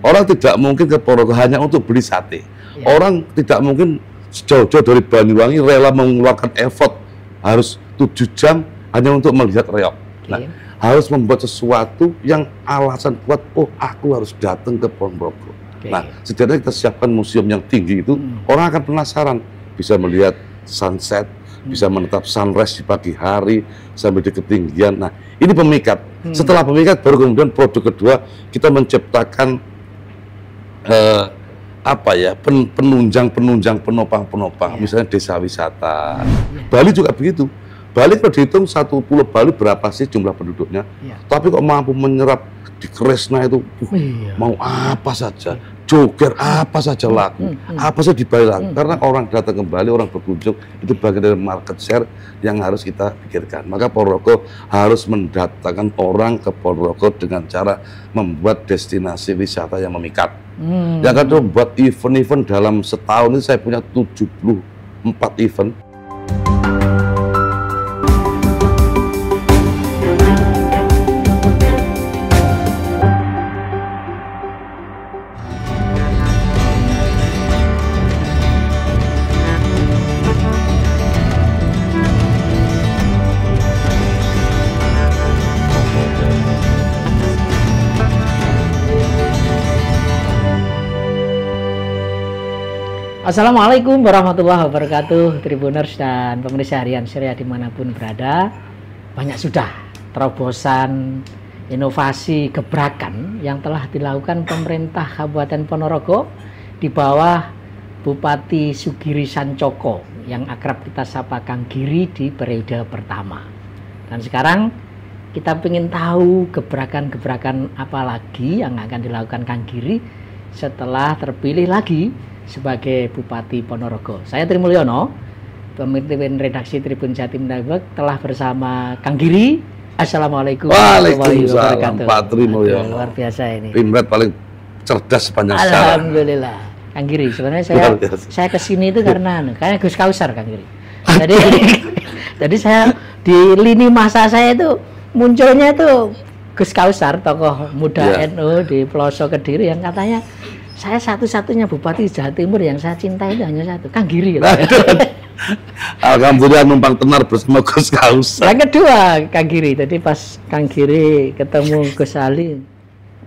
Orang tidak mungkin ke Ponorogo hanya untuk beli sate. Ya. Orang tidak mungkin jauh-jauh dari Banyuwangi rela mengeluarkan effort harus 7 jam hanya untuk melihat reok. Nah, harus membuat sesuatu yang alasan kuat, oh aku harus datang ke Ponorogo. Nah, setidaknya kita siapkan museum yang tinggi itu, orang akan penasaran, bisa melihat sunset, bisa menetap sunrise di pagi hari sampai di ketinggian. Nah, ini pemikat. Setelah pemikat, baru kemudian produk kedua kita menciptakan penunjang, penopang, misalnya desa wisata. Bali juga begitu. Bali kalau dihitung satu pulau Bali berapa sih jumlah penduduknya? Tapi kok mampu menyerap di Kresna itu mau apa saja, joger apa saja laku, apa saja dibayar. Karena orang datang ke Bali, orang berkunjung, itu bagian dari market share yang harus kita pikirkan. Maka Ponorogo harus mendatangkan orang ke Ponorogo dengan cara membuat destinasi wisata yang memikat. Yang kedua, buat event-event dalam setahun ini saya punya 74 event. Assalamualaikum warahmatullahi wabarakatuh, Tribuners dan pemirsa harian Surya dimanapun berada. Banyak sudah terobosan, inovasi, gebrakan yang telah dilakukan pemerintah Kabupaten Ponorogo di bawah Bupati Sugiri Sancoko yang akrab kita sapa Kang Giri di periode pertama. Dan sekarang kita ingin tahu gebrakan-gebrakan apa lagi yang akan dilakukan Kang Giri setelah terpilih lagi sebagai Bupati Ponorogo. Saya Tri Mulyono, pemimpin redaksi Tribun Jatim Network, telah bersama Kang Giri. Assalamualaikum warahmatullahi wabarakatuh. Pak Tri Mulyono. Luar biasa ini. Pimret paling cerdas sepanjang sejarah. Alhamdulillah. Kang Giri, sebenarnya saya kesini itu karena kayak Gus Kausar, Kang Giri. Jadi saya di lini masa saya itu munculnya itu Gus Kausar, tokoh muda NU di pelosok Kediri yang katanya saya satu-satunya bupati Jawa Timur yang saya cintai itu hanya satu, Kang Giri. Alhamdulillah numpang tenar bersama Gus Kausar. Yang kedua, Kang Giri. Jadi pas Kang Giri ketemu Gus Ali,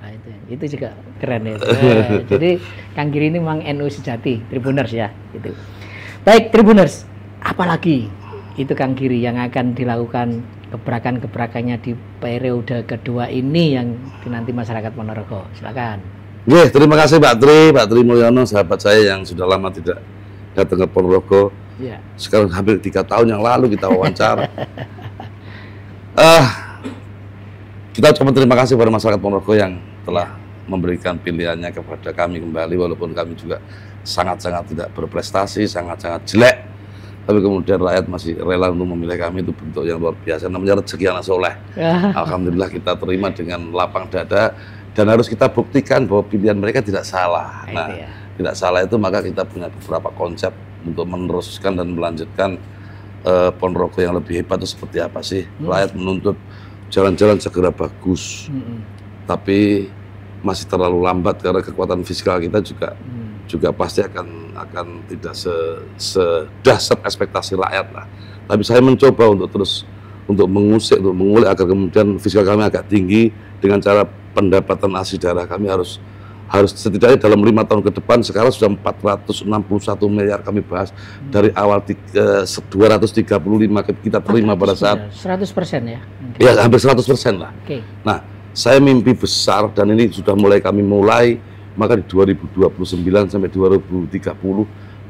nah itu juga keren ya. Jadi Kang Giri ini memang NU sejati, Tribuners ya. Gitu. Baik Tribuners, apalagi itu Kang Giri yang akan dilakukan gebrakan-gebrakannya di periode kedua ini yang dinanti masyarakat Ponorogo. Silakan. Terima kasih Pak Tri Mulyono, sahabat saya yang sudah lama tidak datang ke Ponorogo. Sekarang hampir 3 tahun yang lalu kita wawancara. Kita ucapkan terima kasih kepada masyarakat Ponorogo yang telah memberikan pilihannya kepada kami kembali, walaupun kami juga sangat-sangat tidak berprestasi, sangat-sangat jelek. Tapi kemudian rakyat masih rela untuk memilih kami, itu bentuk yang luar biasa. Namanya rezeki anak soleh. Alhamdulillah kita terima dengan lapang dada. Dan harus kita buktikan bahwa pilihan mereka tidak salah. Nah, tidak salah itu maka kita punya beberapa konsep untuk meneruskan dan melanjutkan Ponorogo yang lebih hebat itu seperti apa sih. Rakyat menuntut jalan-jalan segera bagus, tapi masih terlalu lambat karena kekuatan fiskal kita juga pasti akan tidak sedahsyat ekspektasi rakyat lah. Tapi saya mencoba untuk terus mengusik, untuk mengulik agar kemudian fiskal kami agak tinggi dengan cara pendapatan asli daerah kami harus setidaknya dalam 5 tahun ke depan. Sekarang sudah 461 miliar kami bahas dari awal 235 kita terima pada saat 100% ya? Ya hampir 100% lah. Nah, saya mimpi besar dan ini sudah kami mulai, maka di 2029 sampai 2030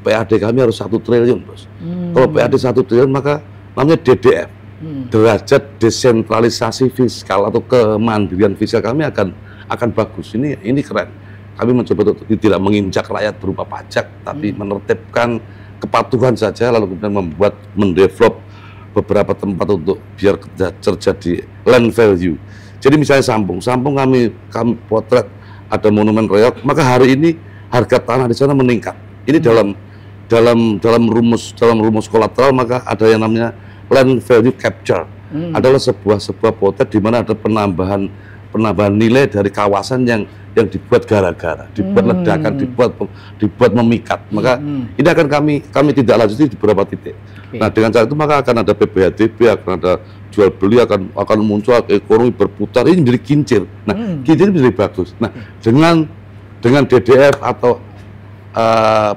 PAD kami harus 1 triliun bos. Kalau PAD 1 triliun maka namanya DDF. Derajat desentralisasi fiskal atau kemandirian fiskal kami akan bagus. Ini keren. Kami mencoba untuk tidak menginjak rakyat berupa pajak, tapi menertibkan kepatuhan saja, lalu kemudian mendevelop beberapa tempat untuk biar terjadi land value. Jadi misalnya Sampung kami potret ada monumen reok, maka hari ini harga tanah di sana meningkat. Ini dalam rumus kolateral, maka ada yang namanya land value capture, adalah sebuah potret di mana ada penambahan nilai dari kawasan yang yang dibuat gara-gara, dibuat ledakan, dibuat memikat. Maka ini akan kami tidak lanjuti di beberapa titik. Nah, dengan cara itu maka akan ada PPHDB, akan ada jual beli, akan muncul ekonomi berputar, ini menjadi kincir. Nah, kincir ini menjadi bagus. Nah, dengan DDF atau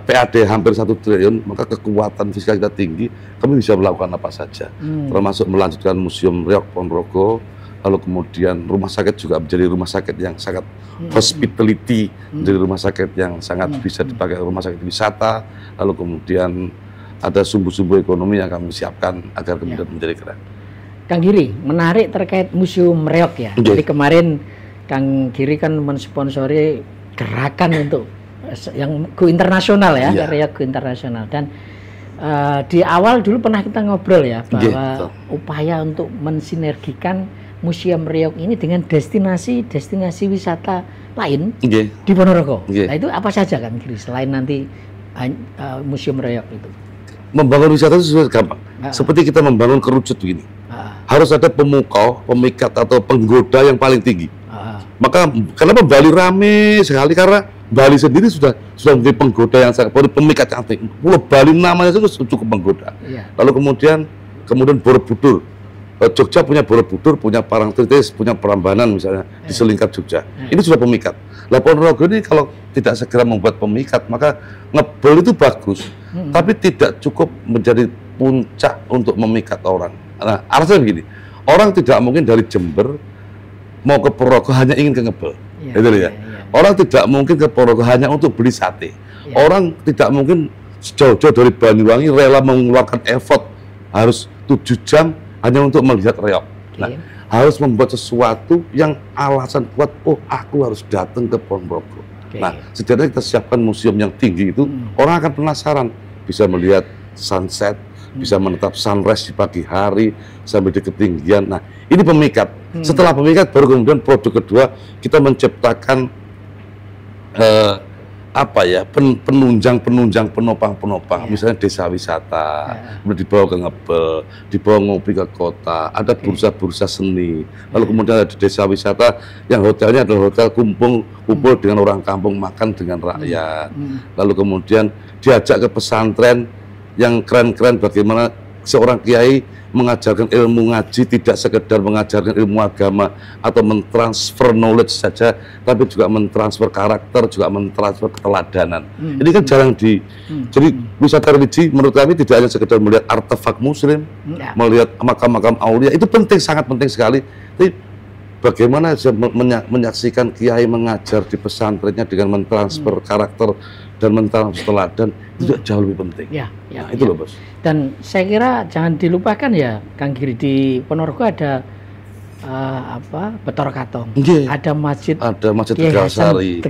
PAD hampir 1 triliun, maka kekuatan fiskal kita tinggi, kami bisa melakukan apa saja, termasuk melanjutkan Museum Riok Ponorogo, lalu kemudian rumah sakit juga menjadi rumah sakit yang sangat hospitality, menjadi rumah sakit yang sangat bisa dipakai rumah sakit wisata, lalu kemudian ada sumbu-sumbu ekonomi yang kami siapkan agar kemudian menjadi keren. Kang Giri, menarik terkait Museum Riok ya. Jadi kemarin Kang Giri kan mensponsori gerakan untuk yang go internasional ya, Riok go internasional. Dan di awal dulu pernah kita ngobrol ya bahwa upaya untuk mensinergikan Museum Riok ini dengan destinasi wisata lain di Ponorogo. Nah itu apa saja Kang Giri selain nanti Museum Riok itu? Membangun wisata itu sudah gampang. Seperti kita membangun kerucut begini. Harus ada pemukau, pemikat atau penggoda yang paling tinggi. Maka kenapa Bali rame sekali? Karena Bali sendiri sudah menjadi penggoda yang sangat, pemikat yang tinggi. Pulau Bali namanya itu cukup menggoda. Lalu kemudian Borobudur. Jogja punya Borobudur, punya Parangtritis, punya Prambanan misalnya di selingkar Jogja. Ini sudah pemikat. Lah Ponorogo ini kalau tidak segera membuat pemikat, maka ngebel itu bagus, tapi tidak cukup menjadi puncak untuk memikat orang. Nah, alasannya begini, orang tidak mungkin dari Jember mau ke Ponorogo hanya ingin ke ngebel, gitu ya. Orang tidak mungkin ke Ponorogo hanya untuk beli sate. Orang tidak mungkin jauh-jauh dari Banyuwangi rela mengeluarkan effort harus 7 jam hanya untuk melihat reok. Nah, harus membuat sesuatu yang alasan kuat, oh aku harus datang ke Ponorogo. Nah, setidaknya kita siapkan museum yang tinggi itu, orang akan penasaran, bisa melihat sunset, bisa menetap sunrise di pagi hari sampai di ketinggian. Nah, ini pemikat. Setelah pemikat, baru kemudian produk kedua kita menciptakan penunjang penopang, misalnya desa wisata, kemudian dibawa ke ngebel, dibawa ngopi ke kota, ada bursa-bursa seni, lalu kemudian ada desa wisata yang hotelnya adalah hotel kumpul dengan orang kampung, makan dengan rakyat, lalu kemudian diajak ke pesantren yang keren-keren, bagaimana seorang kiai mengajarkan ilmu ngaji, tidak sekedar mengajarkan ilmu agama atau mentransfer knowledge saja, tapi juga mentransfer karakter, juga mentransfer keteladanan. Ini kan jarang jadi wisata religi menurut kami tidak hanya sekedar melihat artefak muslim, melihat makam-makam aulia, itu penting, sangat penting sekali. Tapi bagaimana menyaksikan kiai mengajar di pesantrennya dengan mentransfer karakter dan mentransfer teladan, itu jauh lebih penting. Nah, itu loh Bos. Dan saya kira jangan dilupakan ya Kang Giri, di Ponorogo ada Betor Katong, ada masjid Tegal Sari.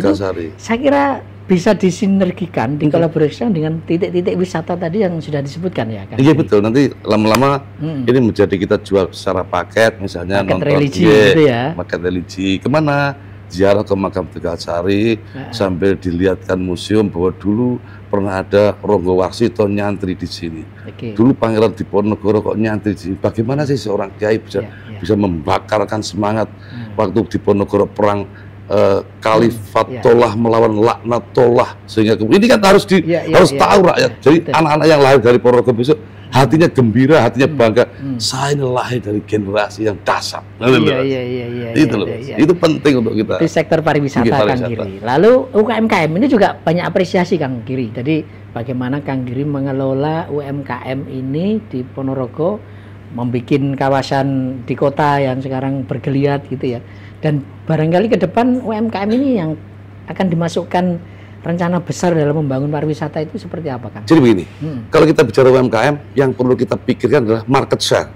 Itu saya kira bisa disinergikan, dikolaborasikan dengan titik-titik wisata tadi yang sudah disebutkan ya Kang. Iya betul, nanti lama-lama ini menjadi kita jual secara paket, misalnya paket religi gitu ya. Paket religi kemana? Ziarah ke makam Tegal Sari, sambil dilihatkan museum bahwa dulu pernah ada Ronggo Warsito nyantri di sini. Dulu Pangeran Diponegoro kok nyantri di sini. Bagaimana sih seorang kiai bisa membakarkan semangat waktu Diponegoro perang Kalifatullah melawan Laknatullah, sehingga ini kan harus tahu rakyat. Jadi anak-anak yang lahir dari Ponorogo besok hatinya gembira, hatinya bangga. Saya ini lahir dari generasi yang dahsyat. Itu loh, itu penting untuk kita. Di sektor pariwisata Kang Giri. Lalu UMKM ini juga banyak apresiasi Kang Giri. Jadi bagaimana Kang Giri mengelola UMKM ini di Ponorogo, membuat kawasan di kota yang sekarang bergeliat gitu ya. Dan barangkali ke depan UMKM ini yang akan dimasukkan rencana besar dalam membangun pariwisata itu seperti apa Kang? Jadi begini, kalau kita bicara UMKM, yang perlu kita pikirkan adalah market share.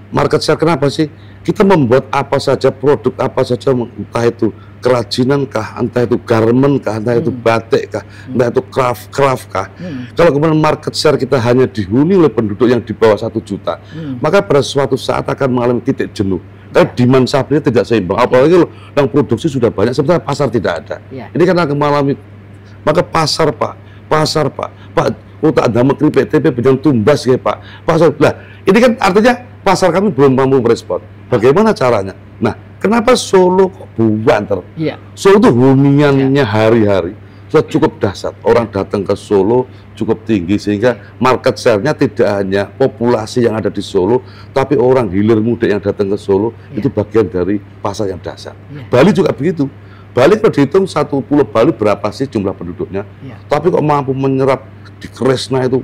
Market share kenapa sih? Kita membuat apa saja, produk apa saja, entah itu kerajinan kah, entah itu garment kah, entah itu batik kah, entah itu craft kah. Kalau kemudian market share kita hanya dihuni oleh penduduk yang di bawah 1 juta, maka pada suatu saat akan mengalami titik jenuh. Karena demand supply tidak seimbang. Apalagi loh, yang produksi sudah banyak, sementara pasar tidak ada. Ini kan akan mengalami. Maka pasar Pak, tak ada keripik TP bidang tumbas ya Pak. Pasar, lah ini kan artinya pasar kami belum mampu merespon. Bagaimana caranya? Nah, Kenapa Solo kok banter? Iya. Solo itu huniannya hari-hari sudah cukup dahsyat. Orang datang ke Solo cukup tinggi sehingga market share-nya tidak hanya populasi yang ada di Solo, tapi orang hilir muda yang datang ke Solo itu bagian dari pasar yang dahsyat. Bali juga begitu. Bali kalau dihitung satu pulau Bali berapa sih jumlah penduduknya? Tapi kok mampu menyerap di Kresna itu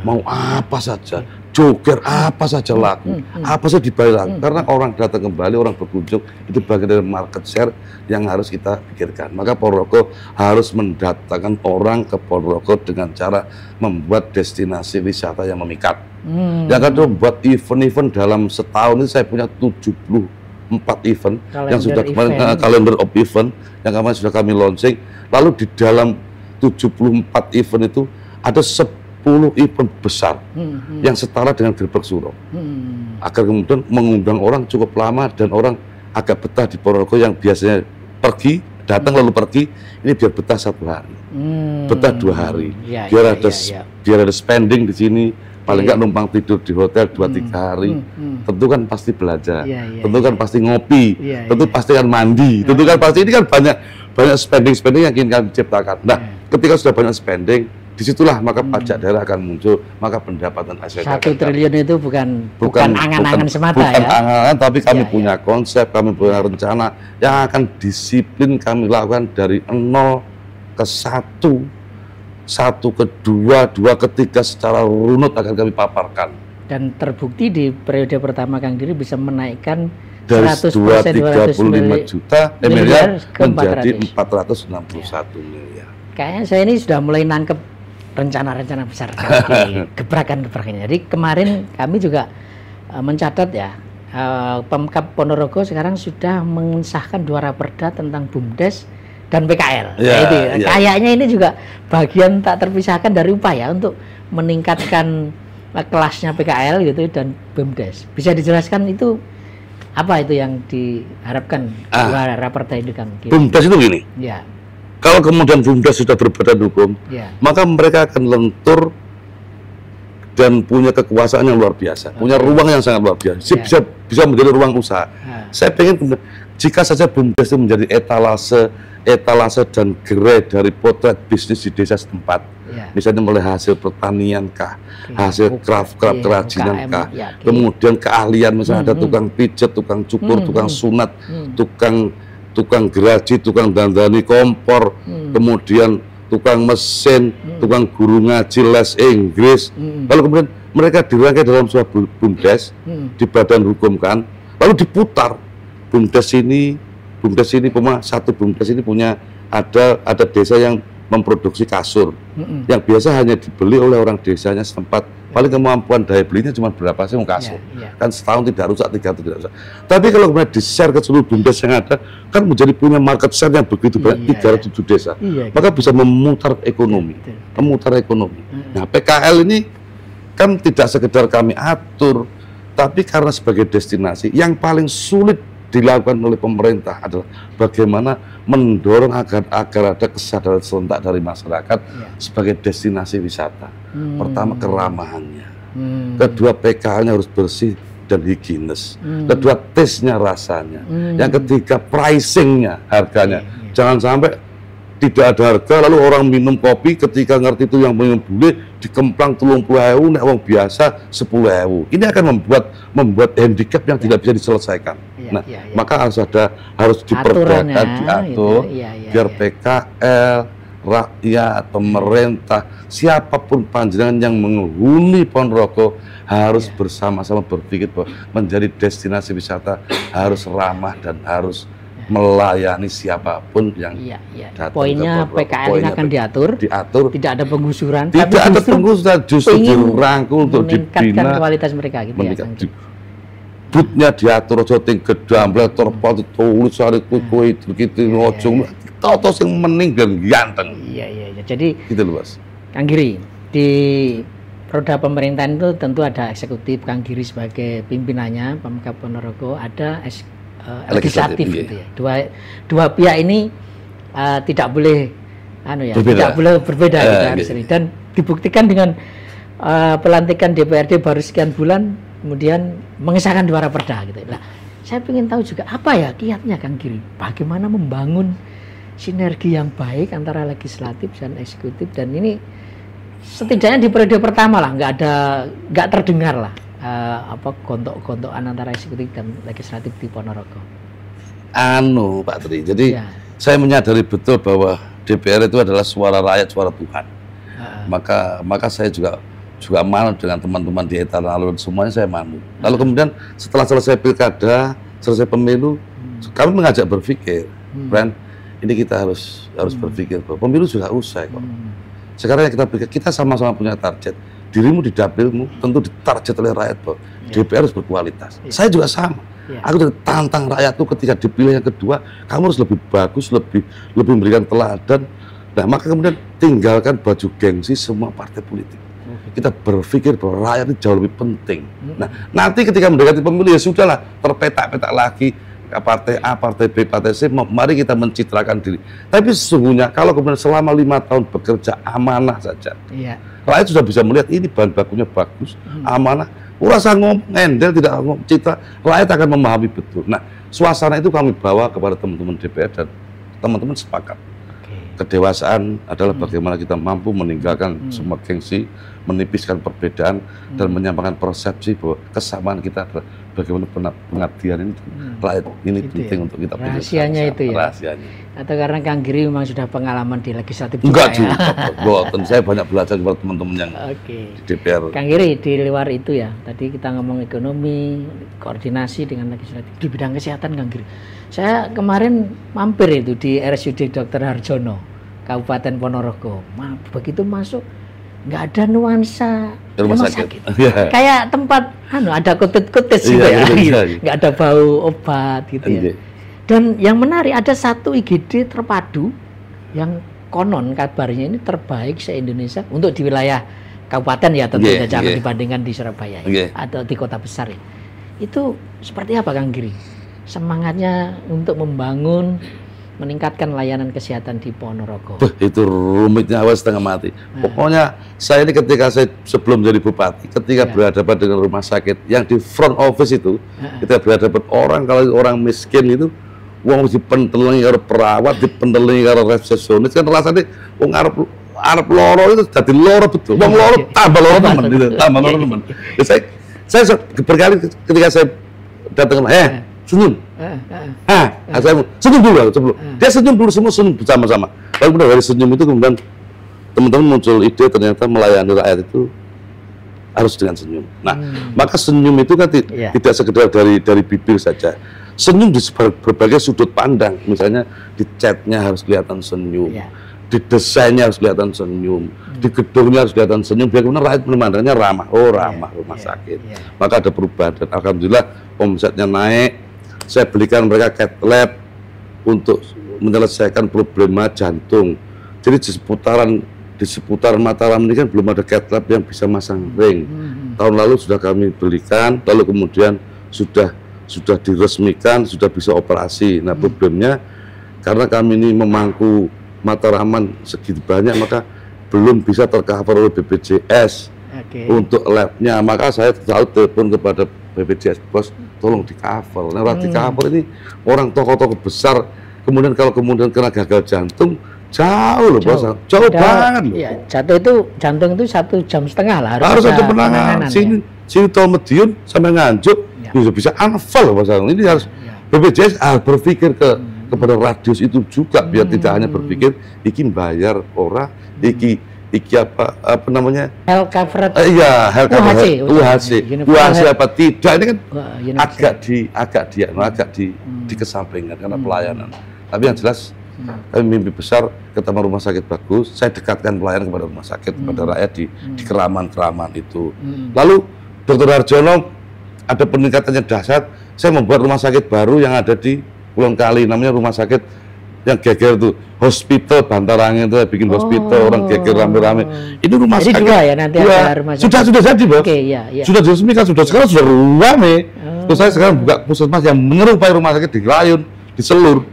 mau apa saja, joger apa saja laku, apa saja dibayar laku. Karena orang datang kembali, orang berkunjung itu bagian dari market share yang harus kita pikirkan. Maka Ponorogo harus mendatangkan orang ke Ponorogo dengan cara membuat destinasi wisata yang memikat. Yang kedua, buat event-event dalam setahun ini saya punya 74 event yang sudah kemarin calendar of event yang kemarin sudah kami launching. Lalu di dalam 74 event itu ada 10 event besar yang setara dengan Gerbek Suro, agar kemudian mengundang orang cukup lama dan orang agak betah di Ponorogo yang biasanya pergi, datang lalu pergi, ini biar betah 1 hari, betah 2 hari, biar ada spending di sini, paling nggak numpang tidur di hotel 2-3 hari, tentu kan pasti belajar, tentu kan pasti ngopi, tentu pasti kan mandi, tentu kan pasti ini kan banyak spending yang ingin kami ciptakan. Nah, ketika sudah banyak spending, disitulah maka pajak daerah akan muncul, maka pendapatan asli 1 triliun itu bukan angan-angan semata bukan ya. Angan-angan, tapi kami punya konsep, kami punya rencana yang akan disiplin kami lakukan dari 0 ke 1, 1 ke 2, 2 ke 3 secara runut akan kami paparkan. Dan terbukti di periode pertama Kang Giri bisa menaikkan dari 100% 235 juta miliar ke menjadi 400. 461 miliar. Kayaknya saya ini sudah mulai nangkep rencana-rencana besar gebrakan-gebrakannya. Jadi kemarin kami juga mencatat ya, Pemkab Ponorogo sekarang sudah mengesahkan 2 raperda tentang BUMDes dan PKL. Kayaknya ini juga bagian tak terpisahkan dari upaya untuk meningkatkan kelasnya PKL gitu dan BUMDes. Bisa dijelaskan itu apa itu yang diharapkan 2 raperda itu, Kang? BUMDes itu gini. Ya. Kalau kemudian BUMDes sudah berbadan hukum, maka mereka akan lentur dan punya kekuasaan yang luar biasa, punya ruang yang sangat luar biasa, bisa menjadi ruang usaha. Saya pengen jika saja BUMDes itu menjadi etalase dan gerai dari potret bisnis di desa setempat, misalnya mulai hasil pertanian kah, hasil craft kerajinan kah, kemudian keahlian, misalnya ada tukang pijat, tukang cukur, tukang sunat, tukang geraji, tukang dandani kompor, kemudian tukang mesin, tukang guru ngaji, les Inggris, lalu kemudian mereka dirangkai dalam sebuah BUMDes, di badan hukum kan, lalu diputar BUMDes ini satu BUMDes ini punya ada desa yang memproduksi kasur, yang biasa hanya dibeli oleh orang desanya setempat, paling kemampuan daya belinya cuma berapa sih kasur, kan setahun tidak rusak, 3 tahun tidak rusak. Tapi kalau kemudian di-share ke seluruh BUMDes yang ada, kan menjadi punya market share yang begitu banyak, 307 desa, maka bisa memutar ekonomi, Nah, PKL ini kan tidak sekedar kami atur, tapi karena sebagai destinasi yang paling sulit dilakukan oleh pemerintah adalah bagaimana mendorong agar ada kesadaran serentak dari masyarakat sebagai destinasi wisata. Pertama, keramahannya. Kedua, PKL-nya harus bersih dan higienis. Kedua, taste-nya, rasanya. Yang ketiga, pricing-nya, harganya. Jangan sampai tidak ada harga lalu orang minum kopi ketika ngerti itu yang minum bule dikemplang 30.000, nek wong biasa 10.000. Ini akan membuat handicap yang tidak bisa diselesaikan. Maka harus diperdakan, diatur biar PKL, rakyat, pemerintah, siapapun panjenengan yang menghuni Ponorogo harus bersama-sama berpikir bahwa menjadi destinasi wisata harus ramah dan harus melayani siapapun yang datang. Poinnya PKL ini akan diatur, tidak ada penggusuran, justru dirangkul untuk dibina kualitas mereka gitu ya. Butnya diatur aja ting gedamble terpal tulis hari kue gitu ngojong toto sing mening dan ganteng. Iya. Jadi gitu loh, Mas. Kang Giri, di roda pemerintahan itu tentu ada eksekutif, Kang Giri sebagai pimpinannya, Pemkab Ponorogo, ada legislatif gitu ya. Dua pihak ini tidak boleh tidak boleh berbeda gitu harus ini. Dan dibuktikan dengan pelantikan DPRD baru sekian bulan kemudian mengesahkan 2 raperda gitu. Nah, saya ingin tahu juga apa ya kiatnya Kang Giri, bagaimana membangun sinergi yang baik antara legislatif dan eksekutif, dan ini setidaknya di periode pertama lah nggak terdengar lah gontok-gontokan antara eksekutif dan legislatif di Ponorogo. Pak Tri, jadi Ya. saya menyadari betul bahwa DPR itu adalah suara rakyat, suara Tuhan. Maka saya juga manut dengan teman-teman di etalon alur, semuanya saya manut. Lalu kemudian setelah selesai pilkada, selesai pemilu, kami mengajak berpikir, Bran, ini kita harus berpikir bahwa pemilu sudah usai kok. Sekarang yang kita pikir, kita sama-sama punya target. Dirimu di dapilmu tentu ditarget oleh rakyat bahwa DPR harus berkualitas. Saya juga sama. Aku jadi tantang rakyat itu ketika dipilih yang kedua, kamu harus lebih bagus, lebih memberikan teladan. Nah, maka kemudian tinggalkan baju gengsi semua partai politik. Kita berpikir bahwa rakyat itu jauh lebih penting. Nah, nanti ketika mendekati pemilu ya sudahlah, terpetak-petak lagi partai A, partai B, partai C. Mari kita mencitrakan diri. Tapi sesungguhnya kalau kemudian selama 5 tahun bekerja amanah saja, rakyat sudah bisa melihat ini bahan bakunya bagus, amanah. Urasa ngomel, tidak ngomong citra, rakyat akan memahami betul. Nah, suasana itu kami bawa kepada teman-teman DPR dan teman-teman sepakat. Kedewasaan adalah bagaimana kita mampu meninggalkan semua gengsi, menipiskan perbedaan dan menyampaikan persepsi bahwa kesamaan kita adalah bagaimana pengabdian ini rakyat ini penting untuk kita. Rahasianya itu ya. Rahasianya. Atau karena Kang Giri memang sudah pengalaman di legislatif Enggak juga juga. Saya banyak belajar kepada teman-teman yang di DPR. Kang Giri, di luar itu ya, tadi kita ngomong ekonomi, koordinasi dengan legislatif di bidang kesehatan, Kang Giri. Saya kemarin mampir itu di RSUD Dr. Harjono, Kabupaten Ponorogo. Begitu masuk nggak ada nuansa rumah sakit. Kayak tempat ada kutit-kutit gitu ya. Nggak ada bau obat gitu ya. Dan yang menarik ada satu IGD terpadu yang konon kabarnya ini terbaik se-Indonesia untuk di wilayah kabupaten ya, tentu saja jangan dibandingkan di Surabaya atau di kota besar ya. Itu seperti apa Kang Giri? Semangatnya untuk membangun, meningkatkan layanan kesehatan di Ponorogo. Itu rumitnya awas setengah mati. Pokoknya saya ini ketika saya sebelum jadi bupati, ketika berhadapan dengan rumah sakit yang di front office itu, kita berhadapan orang, kalau orang miskin itu, uang dipentelengi karo perawat, dipentelengi karo resepsionis, kan rasanya uang Arab loro itu jadi loro betul. Uang loro tambah loro teman, gitu, tambah loro teman. Saya berkali ketika saya datang, senyum. Saya senyum dulu sebelum. Dia senyum dulu, semua senyum bersama-sama. Lalu kemudian dari senyum itu kemudian teman-teman muncul ide ternyata melayani rakyat itu harus dengan senyum. Nah, maka senyum itu kan tidak sekedar dari bibir saja. Senyum di berbagai sudut pandang. Misalnya di chatnya harus kelihatan senyum. Di desainnya harus kelihatan senyum, di gedungnya harus kelihatan senyum, biar kemudian rakyat memandangnya ramah, ramah rumah sakit. Maka ada perubahan dan alhamdulillah omsetnya naik. Saya belikan mereka cath lab untuk menyelesaikan problema jantung. Jadi di seputaran Mataram ini kan belum ada cath lab yang bisa masang ring. Tahun lalu sudah kami belikan, lalu kemudian sudah diresmikan, sudah bisa operasi. Nah problemnya karena kami ini memangku Mataraman segitu banyak, maka belum bisa tercover oleh BPJS untuk labnya. Maka saya selalu telepon kepada BPJS, bos, tolong di cover. Nah, di cover ini orang tokoh-tokoh besar, kemudian kalau kemudian kena gagal jantung, jauh loh bos, jauh banget loh. Iya, jatuh itu jantung itu 1,5 jam lah harus ada penanganan. Sini tol Medion sampai Nganjuk, bisa anfal bos. Ini harus BPJS harus berpikir kepada radius itu juga, biar tidak hanya berpikir iki bayar ora, iki apa namanya health coverage, health coverage, UHC apa tidak, ini kan agak dikesampingkan karena pelayanan. Tapi yang jelas kami mimpi besar ketemu rumah sakit bagus, saya dekatkan pelayanan kepada rumah sakit, kepada rakyat di keraman itu. Lalu Dr. Harjono ada peningkatan yang dahsyat, saya membuat rumah sakit baru yang ada di Pulau Kali, namanya rumah sakit yang geger tuh, hospital Bantarangin itu bikin hospital, orang geger rame-rame. Ini rumah sakit. Jadi ya nanti ada rumah sakit. Sudah jadi bos. Sudah diresmikan, sekarang sudah rame. Terus saya sekarang buka puskesmas yang menyerupai rumah sakit di Layun, di Selur,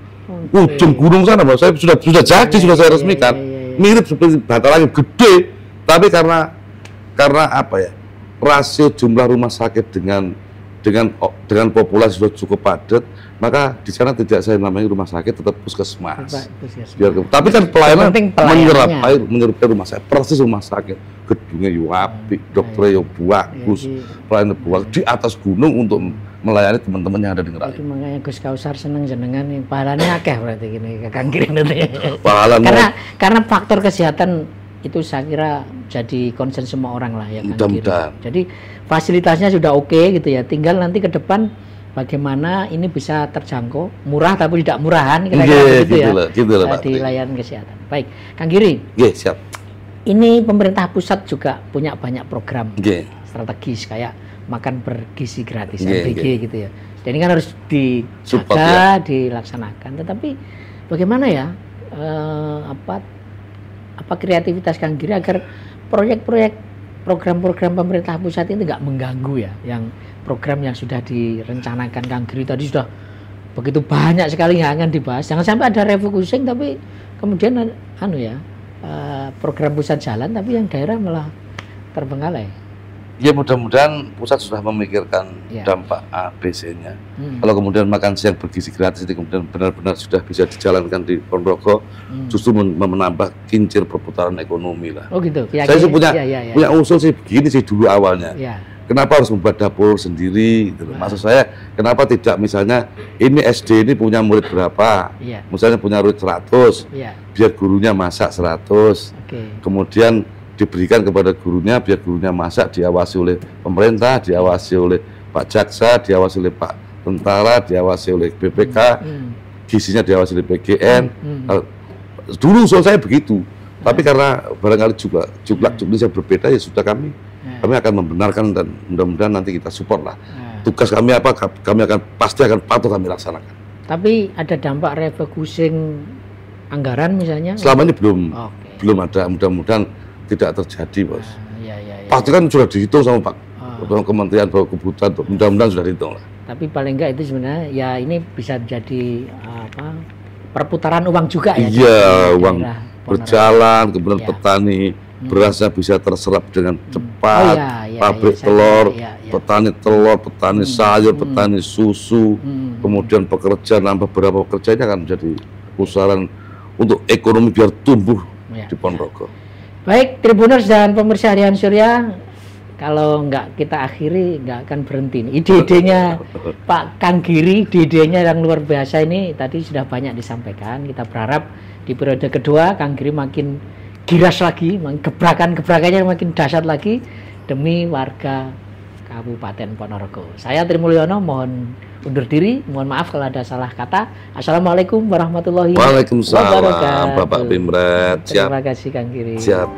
ujung gunung sana bos. Saya sudah jadi, sudah saya resmikan. Mirip seperti Bantarangin, gede, tapi karena apa ya? Rasio jumlah rumah sakit dengan dengan populasi sudah cukup padat, maka di sana tidak saya namanya rumah sakit, tetap puskesmas. Tapi kan pelayanan menyerupai rumah sakit, persis rumah sakit. Gedungnya yo apik, dokternya yo bagus, pelayanan bagus di atas gunung untuk melayani teman-teman yang ada di Ngerayun. Itu makanya Gus Kausar seneng jenengan yang pahalanya akeh berarti gini Kang Giri nanti. Karena faktor kesehatan itu saya kira jadi concern semua orang lah ya Kang Giri. Jadi fasilitasnya sudah oke gitu ya. Tinggal nanti ke depan bagaimana ini bisa terjangkau, murah tapi tidak murahan kira-kira gitu ya. Di layanan kesehatan. Baik, Kang Giri. Siap. Ini pemerintah pusat juga punya banyak program strategis kayak makan bergizi gratis MBG gitu ya. Dan ini kan harus dijaga, dilaksanakan. Tetapi bagaimana ya apa kreativitas Kang Giri agar proyek-proyek program-program pemerintah pusat ini nggak mengganggu ya, yang program yang sudah direncanakan Kang Giri tadi sudah begitu banyak sekali yang akan dibahas. Jangan sampai ada refocusing tapi kemudian program pusat jalan tapi yang daerah malah terbengkalai. Ya mudah-mudahan pusat sudah memikirkan dampak ABC-nya. Kalau kemudian makan siang bergizi gratis ini kemudian benar-benar sudah bisa dijalankan di Ponorogo, justru menambah kincir perputaran ekonomi lah. Oh gitu. Saya sih punya usul sih begini sih dulu awalnya. Kenapa harus membuat dapur sendiri? Gitu. Maksud saya, kenapa tidak misalnya ini SD ini punya murid berapa? Misalnya punya murid 100, biar gurunya masak 100, kemudian diberikan kepada gurunya, biar gurunya masak, diawasi oleh pemerintah, diawasi oleh Pak Jaksa, diawasi oleh Pak Tentara, diawasi oleh BPK, gizinya diawasi oleh PGN. Dulu usul saya begitu, tapi karena barangkali juga jumlah saya berbeda, ya sudah kami akan membenarkan dan mudah-mudahan nanti kita support lah. Tugas kami apa, kami pasti akan patuh kami laksanakan. Tapi ada dampak refocusing anggaran misalnya? Selama ini belum ada, mudah-mudahan tidak terjadi, Bos. Pasti kan sudah dihitung sama Pak Kementerian Kebutuhan, mudah-mudahan sudah dihitung lah. Tapi paling enggak itu sebenarnya ya ini bisa jadi perputaran uang juga ya. Iya, uang berjalan, kemudian petani berasnya bisa terserap dengan cepat, pabrik telur, petani telur, petani sayur, petani susu, kemudian pekerja, nambah beberapa pekerja ini akan menjadi pusaran untuk ekonomi biar tumbuh di Ponorogo. Baik, Tribuners dan pemirsa Harian Surya, kalau nggak kita akhiri nggak akan berhenti. Ide-idenya Pak Kang Giri, ide-idenya yang luar biasa ini tadi sudah banyak disampaikan. Kita berharap di periode kedua Kang Giri makin giras lagi, gebrakan-gebrakannya makin dahsyat lagi demi warga Kabupaten Ponorogo. Saya Tri Mulyono mohon undur diri, mohon maaf kalau ada salah kata. Assalamualaikum warahmatullahi wabarakatuh. Waalaikumsalam Bapak Bimret. Terima kasih Kang Giri. Siap.